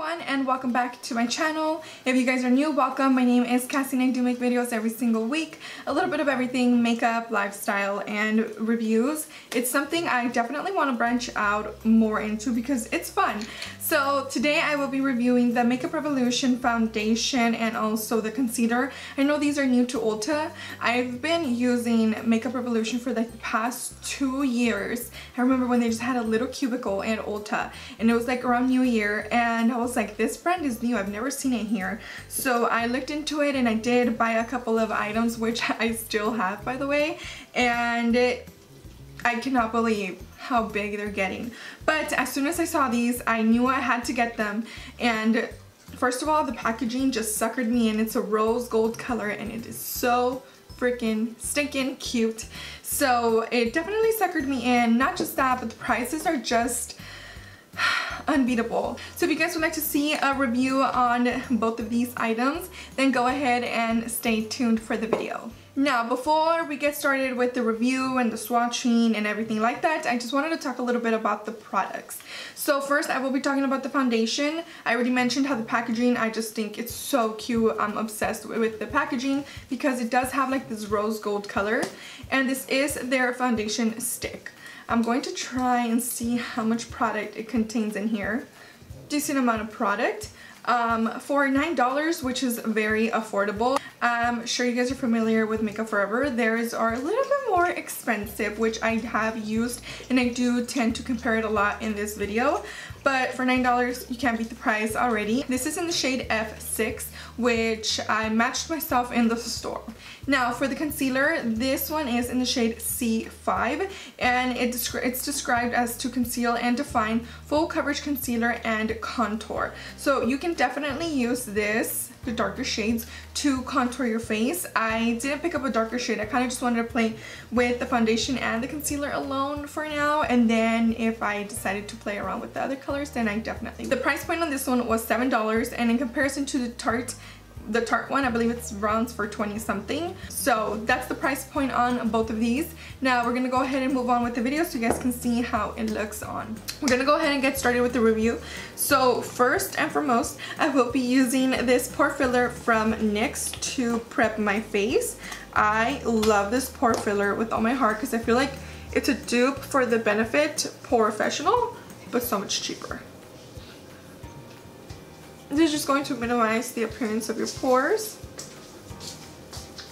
everyone, and welcome back to my channel. If you guys are new, welcome. My name is Cassie and I do make videos every single week. A little bit of everything, makeup, lifestyle, and reviews. It's something I definitely want to branch out more into because it's fun. So today I will be reviewing the Makeup Revolution foundation and also the concealer. I know these are new to Ulta. I've been using Makeup Revolution for like the past 2 years. I remember when they just had a little cubicle at Ulta and it was like around New Year, and I was like, this brand is new, I've never seen it here. So I looked into it and I did buy a couple of items, which I still have, by the way, and I cannot believe how big they're getting. But as soon as I saw these, I knew I had to get them. And first of all, the packaging just suckered me in. It's a rose gold color and it is so freaking stinking cute. So it definitely suckered me in. Not just that, but the prices are just unbeatable. So if you guys would like to see a review on both of these items, then go ahead and stay tuned for the video. Now, before we get started with the review and the swatching and everything like that, I just wanted to talk a little bit about the products. So first, I will be talking about the foundation. I already mentioned how the packaging, I just think it's so cute. I'm obsessed with the packaging because it does have like this rose gold color, and this is their foundation stick. I'm going to try and see how much product it contains in here. Decent amount of product for $9, which is very affordable. I'm sure you guys are familiar with Makeup Forever. Theirs are a little bit more expensive, which I have used, and I do tend to compare it a lot in this video. But for $9, you can't beat the price already. This is in the shade F6, which I matched myself in the store. Now for the concealer, this one is in the shade C5, and it's described as to conceal and define, full coverage concealer and contour. So you can definitely use this, the darker shades, to contour your face. I didn't pick up a darker shade. I kind of just wanted to play with the foundation and the concealer alone for now, and then if I decided to play around with the other colors, then I definitely would. The price point on this one was $7, and in comparison to the Tarte one, I believe it runs for 20 something. So that's the price point on both of these. Now we're gonna go ahead and move on with the video so you guys can see how it looks on. We're gonna go ahead and get started with the review. So first and foremost, I will be using this pore filler from NYX to prep my face. I love this pore filler with all my heart because I feel like it's a dupe for the Benefit Professional, but so much cheaper. This is just going to minimize the appearance of your pores.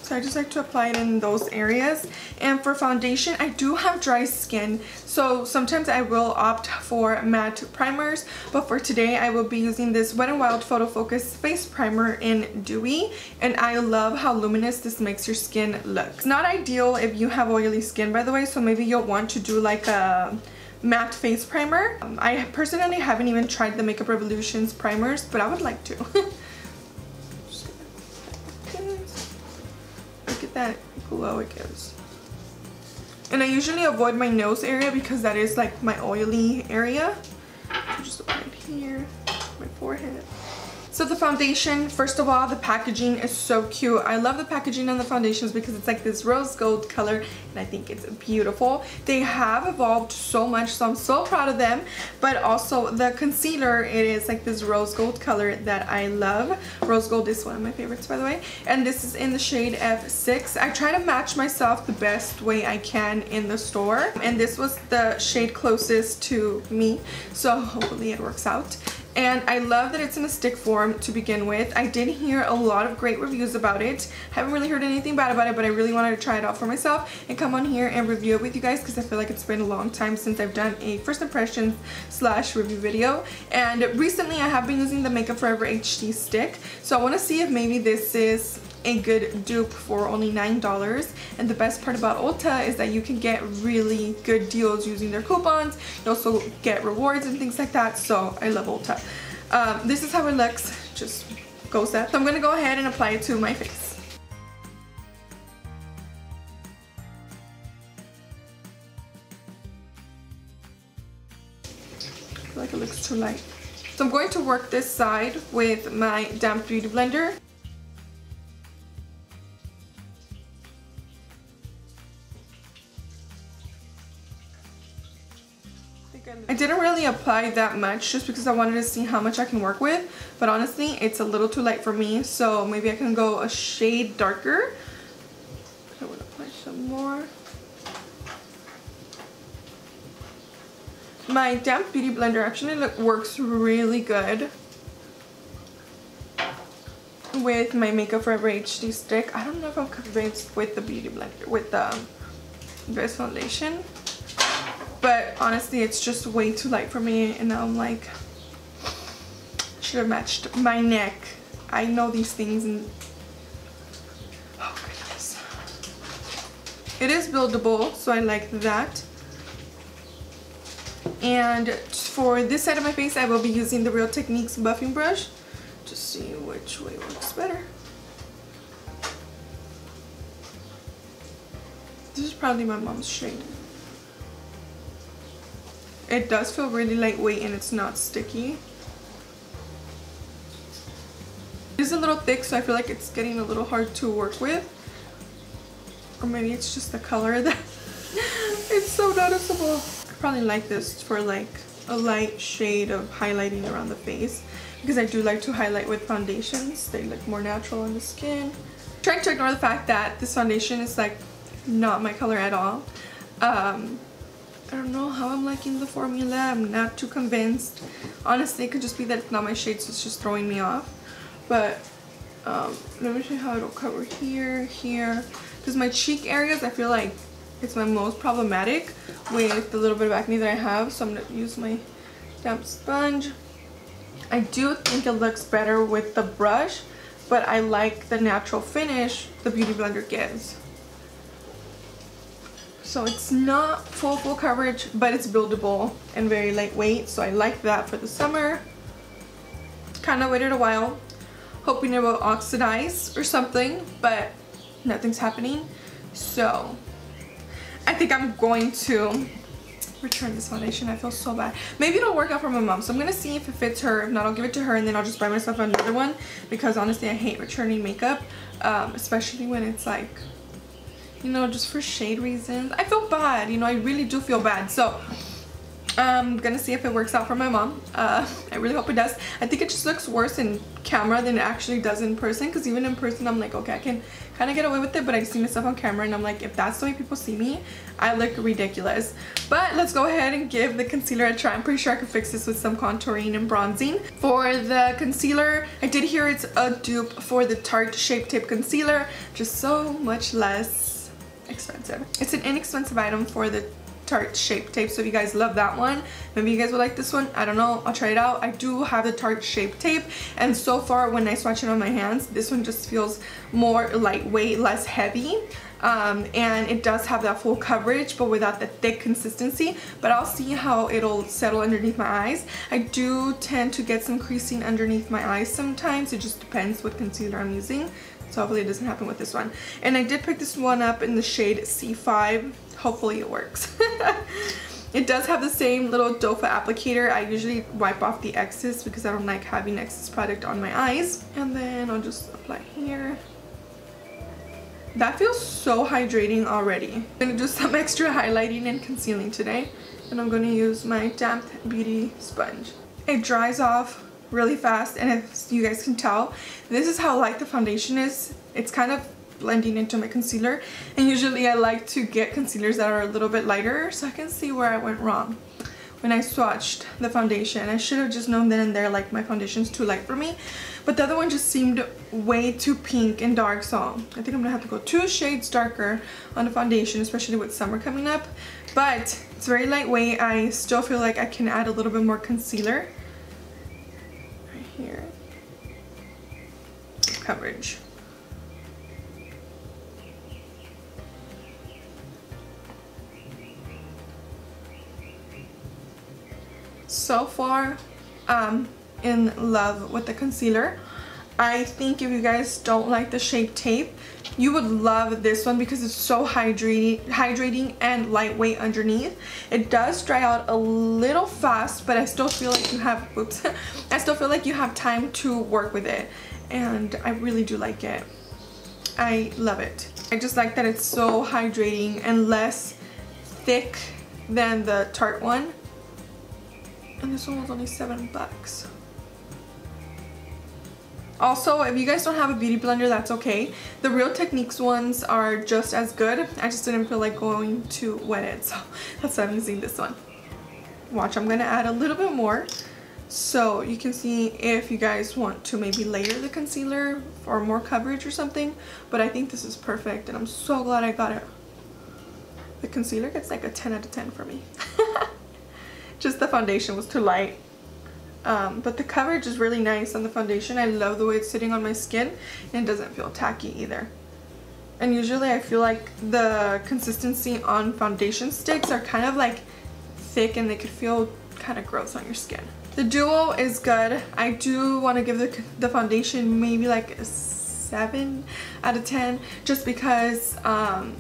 So I just like to apply it in those areas. And for foundation, I do have dry skin, so sometimes I will opt for matte primers, but for today I will be using this Wet n Wild Photo Focus Face Primer in Dewy, and I love how luminous this makes your skin look. It's not ideal if you have oily skin, by the way, so maybe you'll want to do like a matte face primer. I personally haven't even tried the Makeup Revolution's primers, but I would like to. Look at that glow it gives. And I usually avoid my nose area because that is like my oily area. So just apply it here, my forehead. So the foundation, first of all, the packaging is so cute. I love the packaging on the foundations because it's like this rose gold color, and I think it's beautiful. They have evolved so much, so I'm so proud of them. But also the concealer, it is like this rose gold color that I love. Rose gold is one of my favorites, by the way. And this is in the shade F6. I try to match myself the best way I can in the store, and this was the shade closest to me, so hopefully it works out. And I love that it's in a stick form to begin with. I did hear a lot of great reviews about it. Haven't really heard anything bad about it, but I really wanted to try it out for myself and come on here and review it with you guys because I feel like it's been a long time since I've done a first impressions / review video. And recently I have been using the Makeup Forever HD stick, so I want to see if maybe this is a good dupe for only $9. And the best part about Ulta is that you can get really good deals using their coupons. You also get rewards and things like that, so I love Ulta. This is how it looks, just goes that. So I'm gonna go ahead and apply it to my face. I feel like it looks too light. So I'm going to work this side with my damp beauty blender. I think I I didn't really apply that much just because I wanted to see how much I can work with, but honestly it's a little too light for me, so maybe I can go a shade darker. I would apply some more. My damp beauty blender actually works really good with my Makeup Forever HD stick. I don't know if I'm convinced with the beauty blender, with this foundation, but honestly it's just way too light for me, and now I'm like, should have matched my neck. I know these things, and oh goodness. It is buildable, so I like that. And for this side of my face I will be using the Real Techniques buffing brush to see which way works better. This is probably my mom's shade. It does feel really lightweight and it's not sticky. It's a little thick, so I feel like it's getting a little hard to work with. Or maybe it's just the color that it's so noticeable. I probably like this for like a light shade of highlighting around the face, because I do like to highlight with foundations. They look more natural on the skin. I'm trying to ignore the fact that this foundation is like not my color at all. I don't know how I'm liking the formula. I'm not too convinced. Honestly, it could just be that it's not my shade, so it's just throwing me off. But let me show you how it'll cover here, here. Because my cheek areas, I feel like it's my most problematic with the little bit of acne that I have. So I'm going to use my damp sponge. I do think it looks better with the brush, but I like the natural finish the beauty blender gives. So it's not full coverage, but it's buildable and very lightweight, so I like that for the summer. Kind of waited a while, hoping it will oxidize or something, but nothing's happening. So I think I'm going to return this foundation. I feel so bad. Maybe it'll work out for my mom, so I'm gonna see if it fits her. If not, I'll give it to her and then I'll just buy myself another one, because honestly I hate returning makeup, especially when it's like, you know, just for shade reasons. I feel bad, you know, I really do feel bad. So I'm gonna see if it works out for my mom. I really hope it does. I think it just looks worse in camera than it actually does in person, because even in person I'm like, okay, I can kind of get away with it, but I see myself on camera and I'm like, if that's the way people see me, I look ridiculous. But let's go ahead and give the concealer a try. I'm pretty sure I can fix this with some contouring and bronzing. For the concealer, I did hear it's a dupe for the Tarte Shape Tape Concealer, just so much less expensive. It's an inexpensive item for the Tarte Shape Tape, so if you guys love that one, maybe you guys will like this one. I don't know, I'll try it out. I do have the Tarte Shape Tape, and so far when I swatch it on my hands, this one just feels more lightweight, less heavy, and it does have that full coverage but without the thick consistency. But I'll see how it'll settle underneath my eyes. I do tend to get some creasing underneath my eyes sometimes. It just depends what concealer I'm using, so hopefully it doesn't happen with this one. And I did pick this one up in the shade C5. Hopefully it works. It does have the same little doe foot applicator. I usually wipe off the excess because I don't like having excess product on my eyes. And then I'll just apply here. That feels so hydrating already. I'm gonna do some extra highlighting and concealing today. And I'm gonna use my damp beauty sponge. It dries off really fast, and if you guys can tell, this is how light the foundation is. It's kind of blending into my concealer, and usually I like to get concealers that are a little bit lighter so I can see where I went wrong when I swatched the foundation. I should have just known then and there, like, my foundation's too light for me, but the other one just seemed way too pink and dark, so I think I'm gonna have to go 2 shades darker on the foundation, especially with summer coming up. But it's very lightweight. I still feel like I can add a little bit more concealer right here. Coverage. So far, in love with the concealer. I think if you guys don't like the Shape Tape, you would love this one because it's so hydrating and lightweight underneath. It does dry out a little fast, but I still feel like you have, oops, I still feel like you have time to work with it, and I really do like it. I love it. I just like that it's so hydrating and less thick than the Tarte one. And this one was only $7. Also, if you guys don't have a beauty blender, that's okay. The Real Techniques ones are just as good. I just didn't feel like going to wet it, so that's why I'm using this one. Watch, I'm gonna add a little bit more so you can see if you guys want to maybe layer the concealer for more coverage or something. But I think this is perfect and I'm so glad I got it. The concealer gets like a 10 out of 10 for me. Just the foundation was too light. But the coverage is really nice on the foundation. I love the way it's sitting on my skin and it doesn't feel tacky either. And usually I feel like the consistency on foundation sticks are kind of like thick and they could feel kind of gross on your skin. The duo is good. I do want to give the foundation maybe like a 7 out of 10 just because I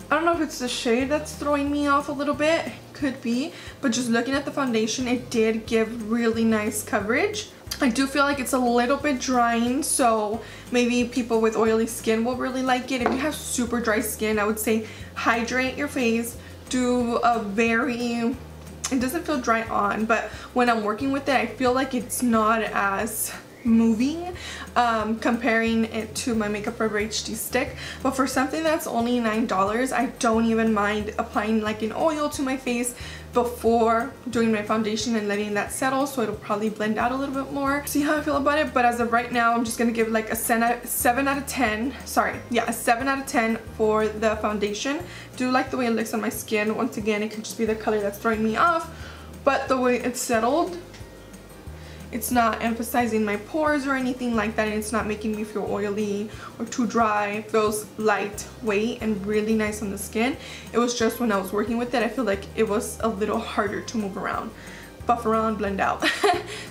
don't know if it's the shade that's throwing me off a little bit. Could be, but just looking at the foundation, it did give really nice coverage. I do feel like it's a little bit drying, so maybe people with oily skin will really like it. If you have super dry skin, I would say hydrate your face. Do a very, it doesn't feel dry on, but when I'm working with it, I feel like it's not as moving comparing it to my Makeup Forever HD stick. But for something that's only $9, I don't even mind applying like an oil to my face before doing my foundation and letting that settle, so it'll probably blend out a little bit more. See how I feel about it. But as of right now, I'm just gonna give like a 7 out of 10. Sorry, yeah, a 7 out of 10 for the foundation. Do like the way it looks on my skin. Once again, it could just be the color that's throwing me off, but the way it's settled, it's not emphasizing my pores or anything like that, and it's not making me feel oily or too dry. It feels lightweight and really nice on the skin. It was just when I was working with it, I feel like it was a little harder to move around, buff around, blend out.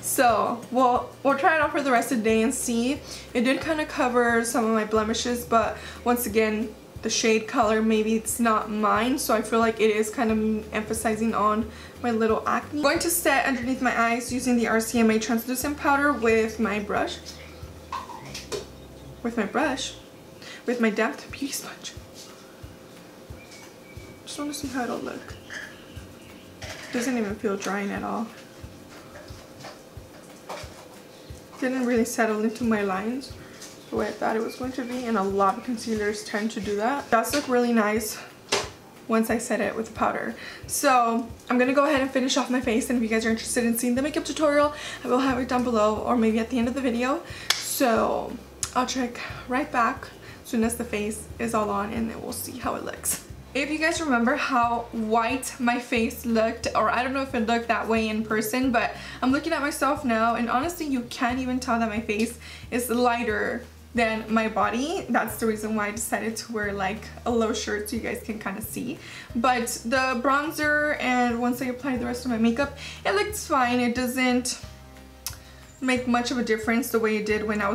So we'll try it out for the rest of the day and see. It did kind of cover some of my blemishes, but once again, the shade color, maybe it's not mine, so I feel like it is kind of emphasizing on my little acne. I'm going to set underneath my eyes using the RCMA translucent powder with my brush. With my damp beauty sponge. Just want to see how it'll look. Doesn't even feel drying at all. Didn't really settle into my lines the way I thought it was going to be, and a lot of concealers tend to do that. It does look really nice once I set it with the powder. So I'm gonna go ahead and finish off my face, and if you guys are interested in seeing the makeup tutorial, I will have it down below or maybe at the end of the video. So I'll check right back as soon as the face is all on, and then we'll see how it looks. If you guys remember how white my face looked, or I don't know if it looked that way in person, but I'm looking at myself now and honestly you can't even tell that my face is lighter than my body. That's the reason why I decided to wear like a low shirt so you guys can kind of see. But the bronzer, and once I apply the rest of my makeup, it looks fine. It doesn't make much of a difference the way it did when I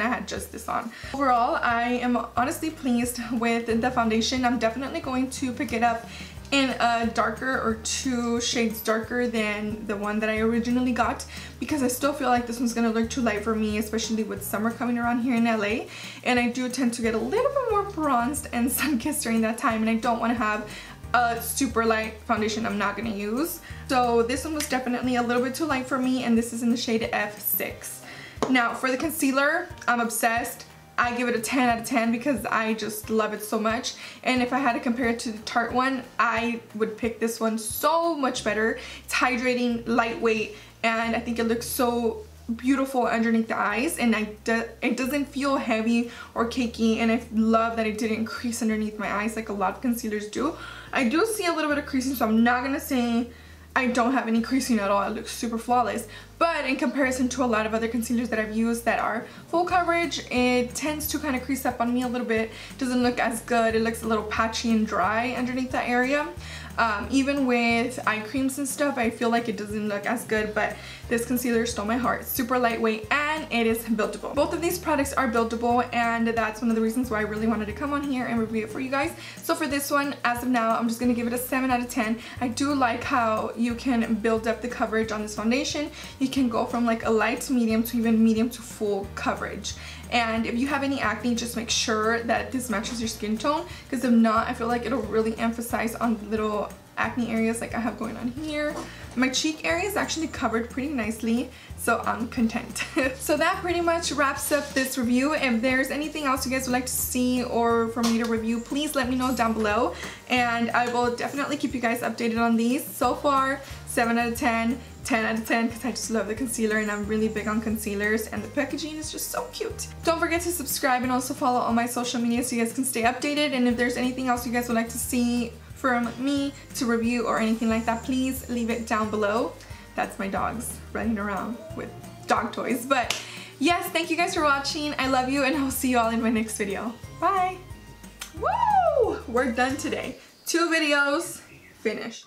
had just this on. Overall, I am honestly pleased with the foundation. I'm definitely going to pick it up in a darker or 2 shades darker than the one that I originally got, because I still feel like this one's gonna look too light for me, especially with summer coming around here in LA, and I do tend to get a little bit more bronzed and sun-kissed during that time, and I don't want to have a super light foundation I'm not gonna use. So this one was definitely a little bit too light for me, and this is in the shade F6. Now for the concealer, I'm obsessed. I give it a 10 out of 10 because I just love it so much. And if I had to compare it to the Tarte one, I would pick this one so much better. It's hydrating, lightweight, and I think it looks so beautiful underneath the eyes, and it doesn't feel heavy or cakey, and I love that it didn't crease underneath my eyes like a lot of concealers do. I do see a little bit of creasing, so I'm not gonna say I don't have any creasing at all. It looks super flawless, but in comparison to a lot of other concealers that I've used that are full coverage, it tends to kind of crease up on me a little bit. Doesn't look as good. It looks a little patchy and dry underneath that area. Even with eye creams and stuff, I feel like it doesn't look as good, but this concealer stole my heart. Super lightweight, and it is buildable. Both of these products are buildable, and that's one of the reasons why I really wanted to come on here and review it for you guys. So for this one, as of now, I'm just gonna give it a 7 out of 10. I do like how you can build up the coverage on this foundation. You can go from like a light to medium to even medium to full coverage. And if you have any acne, just make sure that this matches your skin tone, because if not, I feel like it'll really emphasize on the little acne areas like I have going on here. My cheek area is actually covered pretty nicely, so I'm content. So that pretty much wraps up this review. If there's anything else you guys would like to see or for me to review, please let me know down below, and I will definitely keep you guys updated on these. So far, 7 out of 10, 10 out of 10, because I just love the concealer and I'm really big on concealers, and the packaging is just so cute. Don't forget to subscribe and also follow all my social media so you guys can stay updated, and if there's anything else you guys would like to see from me to review or anything like that, please leave it down below. That's my dogs running around with dog toys. But yes, thank you guys for watching. I love you, and I'll see you all in my next video. Bye. Woo! We're done today. 2 videos finished.